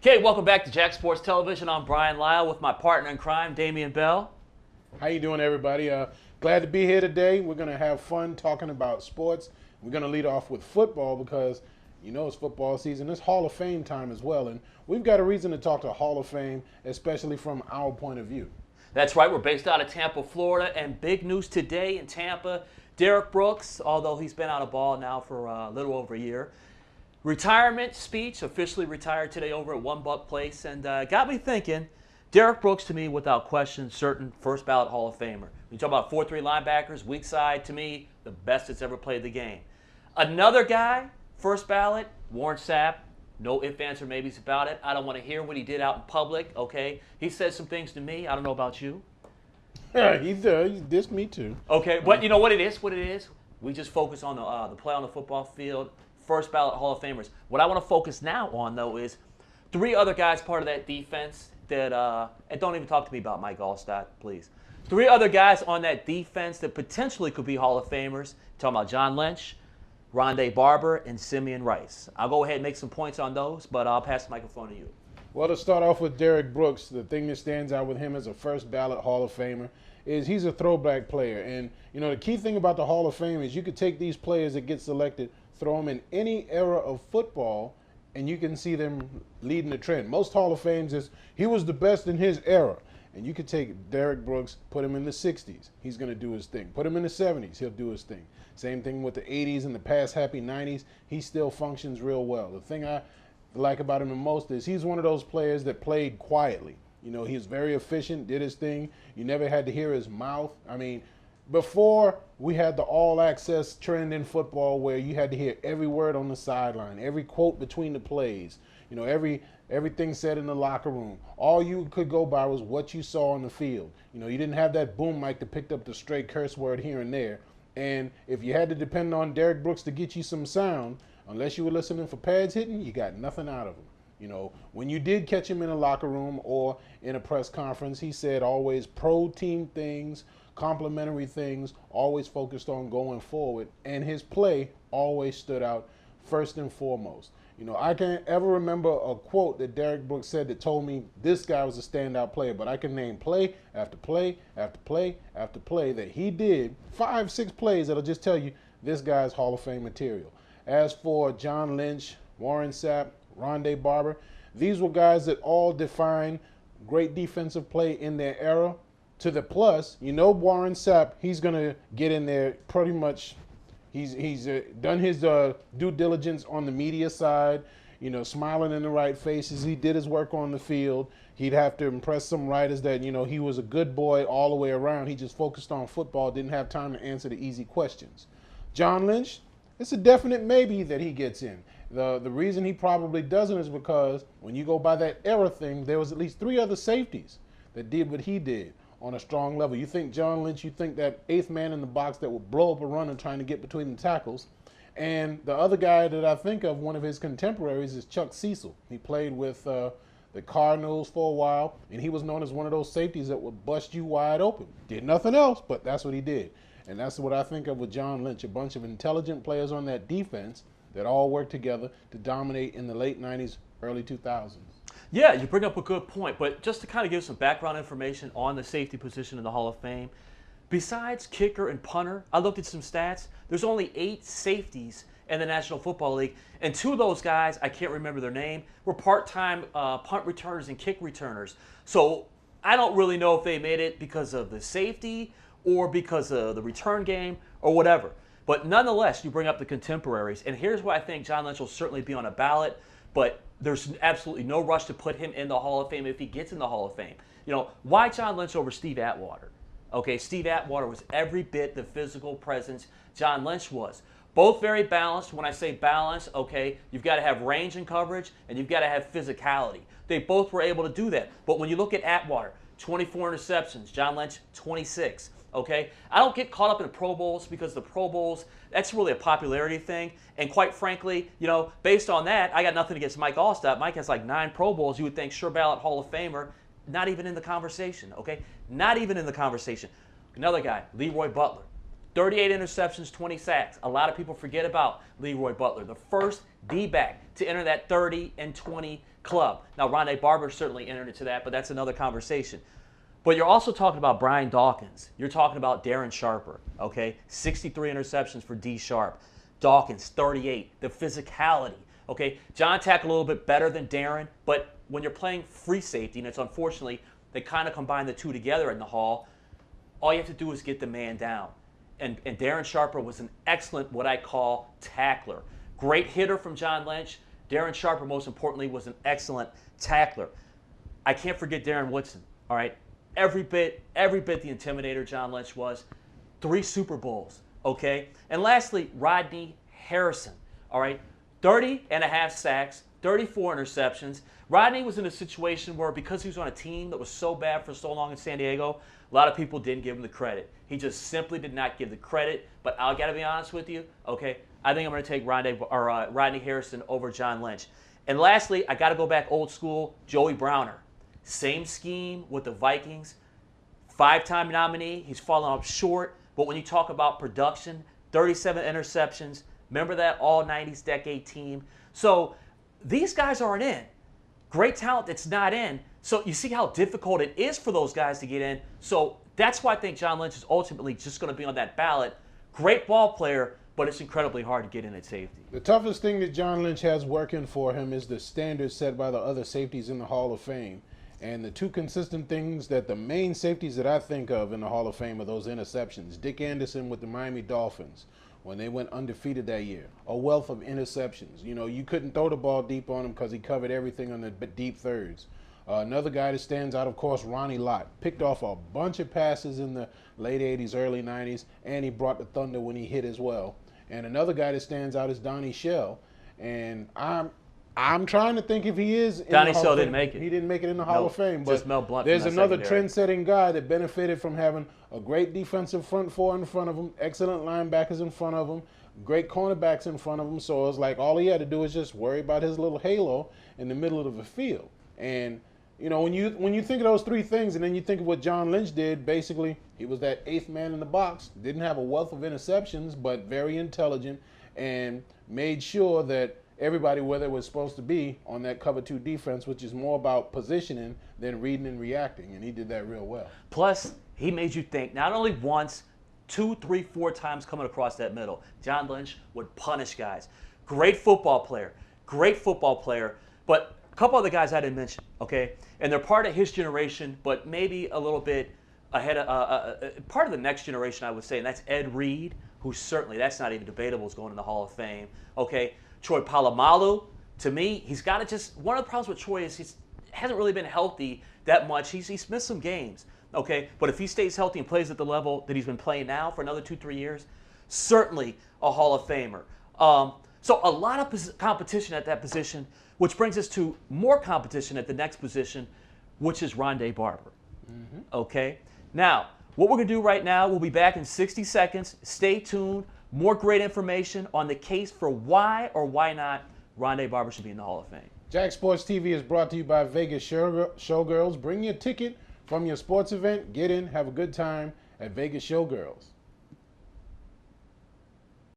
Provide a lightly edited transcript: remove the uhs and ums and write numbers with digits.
Okay, welcome back to Jack Sports Television. I'm Brian Lyle with my partner in crime, Damian Bell. How you doing, everybody? Glad to be here today. We're going to have fun talking about sports. We're going to lead off with football because, you know, it's football season. It's Hall of Fame time as well, and we've got a reason to talk to Hall of Fame, especially from our point of view. That's right. We're based out of Tampa, Florida, and big news today in Tampa. Derrick Brooks, although he's been out of ball now for a little over a year, retirement speech, officially retired today over at One Buc Place, and got me thinking. Derrick Brooks, to me, without question, certain first ballot Hall of Famer. You talk about 4-3 linebackers, weak side, to me, the best that's ever played the game. Another guy, first ballot, Warren Sapp. No ifs, ands, or maybes about it. I don't want to hear what he did out in public, okay? He said some things to me. I don't know about you. Yeah, he dissed me too. Okay, but you know what it is? What it is? We just focus on the play on the football field, first ballot Hall of Famers. What I want to focus now on, though, is three other guys part of that defense that, and don't even talk to me about Mike Allstott, please. Three other guys on that defense that potentially could be Hall of Famers. Talking about John Lynch, Rondé Barber, and Simeon Rice. I'll go ahead and make some points on those, but I'll pass the microphone to you. Well, to start off with Derrick Brooks, the thing that stands out with him as a first ballot Hall of Famer is he's a throwback player. And, you know, the key thing about the Hall of Fame is you could take these players that get selected, throw them in any era of football, and you can see them leading the trend. Most Hall of Fames is he was the best in his era. And you could take Derrick Brooks, put him in the 60s, he's going to do his thing. Put him in the 70s, he'll do his thing. Same thing with the 80s and the past happy 90s, he still functions real well. The thing I like about him the most is he's one of those players that played quietly. You know, he was very efficient, did his thing. You never had to hear his mouth. I mean, before we had the all-access trend in football where you had to hear every word on the sideline, every quote between the plays, you know, everything said in the locker room. All you could go by was what you saw on the field. You know, you didn't have that boom mic that picked up the stray curse word here and there. And if you had to depend on Derrick Brooks to get you some sound, unless you were listening for pads hitting, you got nothing out of him. You know, when you did catch him in a locker room or in a press conference, he said always pro-team things, complimentary things, always focused on going forward, and his play always stood out first and foremost. You know, I can't ever remember a quote that Derrick Brooks said that told me this guy was a standout player, but I can name play after play after play after play that he did, 5-6 plays that'll just tell you this guy's Hall of Fame material. As for John Lynch, Warren Sapp, Rondé Barber, these were guys that all define great defensive play in their era. To the plus, you know, Warren Sapp, he's going to get in there pretty much. He's done his due diligence on the media side, you know, smiling in the right faces. He did his work on the field. He'd have to impress some writers that, you know, he was a good boy all the way around. He just focused on football, didn't have time to answer the easy questions. John Lynch, it's a definite maybe that he gets in. The reason he probably doesn't is because when you go by that era thing, there was at least 3 other safeties that did what he did on a strong level. You think John Lynch, you think that 8th man in the box that would blow up a runner trying to get between the tackles. And the other guy that I think of, one of his contemporaries, is Chuck Cecil. He played with the Cardinals for a while, and he was known as one of those safeties that would bust you wide open. Did nothing else, but that's what he did. And that's what I think of with John Lynch, a bunch of intelligent players on that defense that all worked together to dominate in the late 90s, early 2000s. Yeah, you bring up a good point, but just to kind of give some background information on the safety position in the Hall of Fame, besides kicker and punter, I looked at some stats. There's only 8 safeties in the National Football League, and 2 of those guys, I can't remember their name, were part-time punt returners and kick returners. So I don't really know if they made it because of the safety or because of the return game or whatever. But nonetheless, you bring up the contemporaries, and here's why I think John Lynch will certainly be on a ballot, but there's absolutely no rush to put him in the Hall of Fame if he gets in the Hall of Fame. You know, why John Lynch over Steve Atwater? Okay, Steve Atwater was every bit the physical presence John Lynch was. Both very balanced. When I say balanced, okay, you've got to have range and coverage, and you've got to have physicality. They both were able to do that. But when you look at Atwater, 24 interceptions, John Lynch, 26. Okay, I don't get caught up in the Pro Bowls because the Pro Bowls, that's really a popularity thing. And quite frankly, you know, based on that, I got nothing against Mike Allstott. Mike has like 9 Pro Bowls. You would think sure ballot Hall of Famer, not even in the conversation. Okay, not even in the conversation. Another guy, Leroy Butler, 38 interceptions, 20 sacks. A lot of people forget about Leroy Butler, the first D-back to enter that 30 and 20 club. Now, Rondé Barber certainly entered into that, but that's another conversation. But you're also talking about Brian Dawkins. You're talking about Darren Sharper, okay? 63 interceptions for D. Sharp. Dawkins, 38. The physicality, okay? John tackled a little bit better than Darren, but when you're playing free safety, and it's unfortunately, they kind of combine the two together in the Hall, all you have to do is get the man down. And Darren Sharper was an excellent, what I call, tackler. Great hitter from John Lynch. Darren Sharper, most importantly, was an excellent tackler. I can't forget Darren Woodson, all right? Every bit the intimidator John Lynch was. 3 Super Bowls, okay? And lastly, Rodney Harrison, all right? 30.5 sacks, 34 interceptions. Rodney was in a situation where, because he was on a team that was so bad for so long in San Diego, a lot of people didn't give him the credit. He just simply did not give the credit. But I got to be honest with you, okay? I think I'm going to take Rodney Harrison over John Lynch. And lastly, I got to go back old school, Joey Browner. Same scheme with the Vikings. 5-time nominee. He's fallen up short. But when you talk about production, 37 interceptions. Remember that all-90s decade team? So these guys aren't in. Great talent that's not in. So you see how difficult it is for those guys to get in. So that's why I think John Lynch is ultimately just going to be on that ballot. Great ball player, but it's incredibly hard to get in at safety. The toughest thing that John Lynch has working for him is the standards set by the other safeties in the Hall of Fame. And the two consistent things that the main safeties that I think of in the Hall of Fame are those interceptions. Dick Anderson with the Miami Dolphins, when they went undefeated that year, a wealth of interceptions. You know, you couldn't throw the ball deep on him because he covered everything on the deep thirds. Another guy that stands out, of course, Ronnie Lott. Picked off a bunch of passes in the late 80s, early 90s, and he brought the thunder when he hit as well. And another guy that stands out is Donnie Shell. And I'm trying to think if he is in Donnie the Hall Shell of Fame. didn't make it. He didn't make it in the Hall of Fame. But just Mel Blount there's from that another secondary. trend-setting guy that benefited from having a great defensive front four in front of him, excellent linebackers in front of him, great cornerbacks in front of him. So it was like all he had to do was just worry about his little halo in the middle of the field. And you know, when you think of those three things, and then you think of what John Lynch did, basically he was that 8th man in the box. Didn't have a wealth of interceptions, but very intelligent, and made sure that everybody where they was supposed to be on that cover 2 defense, which is more about positioning than reading and reacting, and he did that real well. Plus, he made you think not only once, 2, 3, 4 times coming across that middle. John Lynch would punish guys. Great football player, but a couple other guys I didn't mention, okay? And they're part of his generation, but maybe a little bit ahead of, part of the next generation, I would say, and that's Ed Reed, who certainly, that's not even debatable, is going in the Hall of Fame, okay? Troy Polamalu, to me, he's got to just, one of the problems with Troy is he hasn't really been healthy that much. He's missed some games, okay? But if he stays healthy and plays at the level that he's been playing now for another 2-3 years, certainly a Hall of Famer. So a lot of competition at that position, which brings us to more competition at the next position, which is Rondé Barber. Mm-hmm. Okay? Now, what we're going to do right now, we'll be back in 60 seconds. Stay tuned. More great information on the case for why or why not Rondé Barber should be in the Hall of Fame. Jack Sports TV is brought to you by Vegas Showgirls. Bring your ticket from your sports event. Get in, have a good time at Vegas Showgirls.